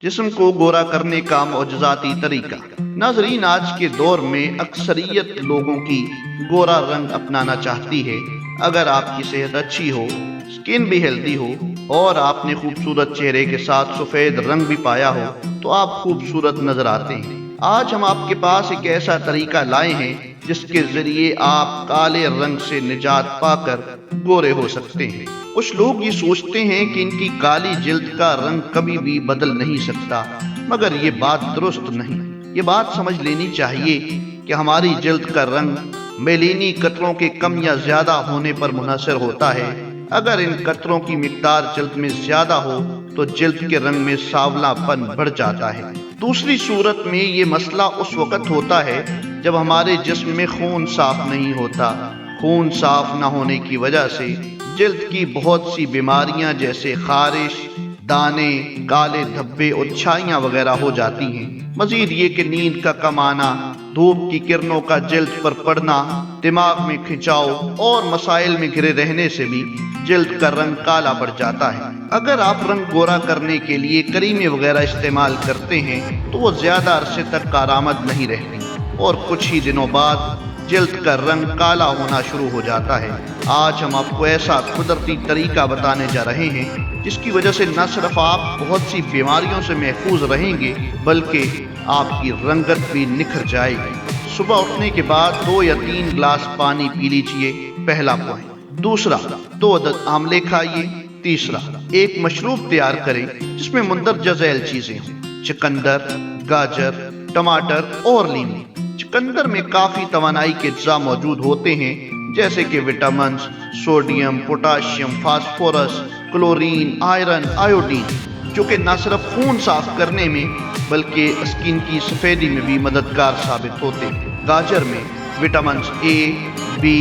جسم کو گورا کرنے کا معجزاتی طریقہ۔ ناظرین، آج کے دور میں اکثریت لوگوں کی گورا رنگ اپنانا چاہتی ہے۔ اگر آپ کی صحت اچھی ہو، سکن بھی ہیلدی ہو اور آپ نے خوبصورت چہرے کے ساتھ سفید رنگ بھی پایا ہو تو آپ خوبصورت نظر آتے ہیں۔ آج ہم آپ کے پاس ایک ایسا طریقہ لائے ہیں جس کے ذریعے آپ کالے رنگ سے نجات پا کر گورے ہو سکتے ہیں۔ کچھ لوگ یہ سوچتے ہیں کہ ان کی کالی جلد کا رنگ کبھی بھی بدل نہیں سکتا، مگر یہ بات درست نہیں۔ یہ بات سمجھ لینی چاہیے کہ ہماری جلد کا رنگ میلینی قطروں کے کم یا زیادہ ہونے پر منحصر ہوتا ہے۔ اگر ان قطروں کی مقدار جلد میں زیادہ ہو تو جلد کے رنگ میں سانولا پن بڑھ جاتا ہے۔ دوسری صورت میں یہ مسئلہ اس وقت ہوتا ہے جب ہمارے جسم میں خون صاف نہیں ہوتا۔ خون صاف نہ ہونے کی وجہ سے جلد کی بہت سی بیماریاں جیسے خارش، دانے، کالے دھبے اور چھائیاں وغیرہ ہو جاتی ہیں۔ مزید یہ کہ نیند کا کم آنا، دھوپ کی کرنوں کا جلد پر پڑنا، دماغ میں کھنچاؤ اور مسائل میں گھرے رہنے سے بھی جلد کا رنگ کالا پڑ جاتا ہے۔ اگر آپ رنگ گورا کرنے کے لیے کریمیں وغیرہ استعمال کرتے ہیں تو وہ زیادہ عرصے تک کارآمد نہیں رہتی اور کچھ ہی دنوں بعد جلد کا رنگ کالا ہونا شروع ہو جاتا ہے۔ آج ہم آپ کو ایسا قدرتی طریقہ بتانے جا رہے ہیں جس کی وجہ سے نہ صرف آپ بہت سی بیماریوں سے محفوظ رہیں گے بلکہ آپ کی رنگت بھی نکھر جائے گی۔ صبح اٹھنے کے بعد 2 یا 3 گلاس پانی پی لیجئے، پہلا پوائنٹ۔ دوسرا، 2 عدد آملے کھائیے۔ تیسرا، ایک مشروب تیار کریں جس میں مندرجہ ذیل چیزیں ہوں: چقندر، گاجر، ٹماٹر اور لیموں۔ چقندر میں کافی توانائی کے اجزاء موجود ہوتے ہیں جیسے کہ vitamins, sodium, potassium, phosphorus, chlorine, iron, iodine, جو کہ نہ صرف خون صاف کرنے میں بلکہ اسکن کی سفیدی میں بھی مددگار ثابت ہوتے ہیں۔ گاجر میں vitamins A, B,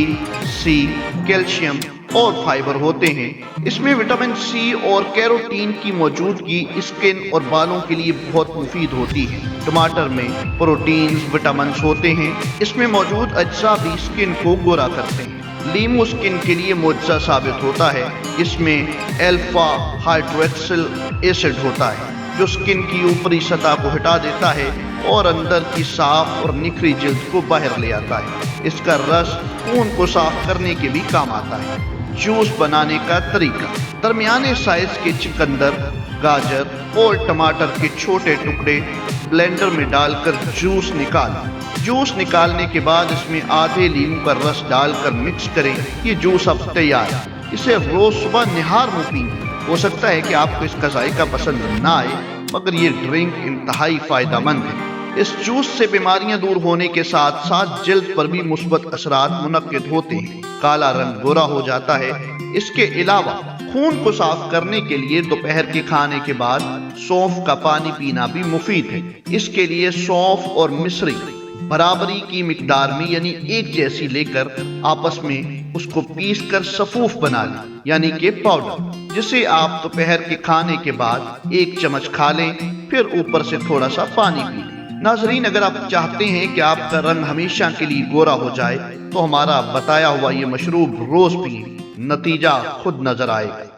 C, calcium اور فائبر ہوتے ہیں۔ اس میں وٹامن سی اور کیروٹین کی موجودگی اسکن اور بالوں کے لیے بہت مفید ہوتی ہے۔ ٹماٹر میں پروٹینز، وٹامنز ہوتے ہیں۔ اس میں موجود اجزاء بھی اسکن کو گورا کرتے ہیں۔ لیموں اسکن کے لیے معجزہ ثابت ہوتا ہے۔ اس میں الفا ہائیڈروکسل ایسڈ ہوتا ہے جو اسکن کی اوپری سطح کو ہٹا دیتا ہے اور اندر کی صاف اور نکھری جلد کو باہر لے آتا ہے۔ اس کا رس خون کو صاف کرنے کے بھی کام آتا ہے۔ جوس بنانے کا طریقہ: درمیانے سائز کے چقندر، گاجر اور ٹماٹر کے چھوٹے ٹکڑے بلینڈر میں ڈال کر جوس نکالیں۔ جوس نکالنے کے بعد اس میں آدھے لیموں کا رس ڈال کر مکس کریں۔ یہ جوس اب تیار ہے۔ اسے روز صبح نہار میں پئیں۔ ہو سکتا ہے کہ آپ کو اس کا ذائقہ پسند نہ آئے، مگر یہ ڈرنک انتہائی فائدہ مند ہے۔ اس جوس سے بیماریاں دور ہونے کے ساتھ ساتھ جلد پر بھی مثبت اثرات منعقد ہوتے ہیں۔ کالا رنگ گورا ہو جاتا ہے۔ اس کے علاوہ خون کو صاف کرنے کے لیے دوپہر کے کھانے کے بعد سونف کا پانی پینا بھی مفید ہے۔ اس کے لیے سونف اور مصری برابری کی مقدار میں یعنی ایک جیسی لے کر آپس میں اس کو پیس کر سفوف بنا لیں، یعنی کہ پاؤڈر، جسے آپ دوپہر کے کھانے کے بعد 1 چمچ کھا لیں، پھر اوپر سے تھوڑا سا پانی پی لیں۔ ناظرین، اگر آپ چاہتے ہیں کہ آپ کا رنگ ہمیشہ کے لیے گورا ہو جائے تو ہمارا بتایا ہوا یہ مشروب روز پئیں، نتیجہ خود نظر آئے گا۔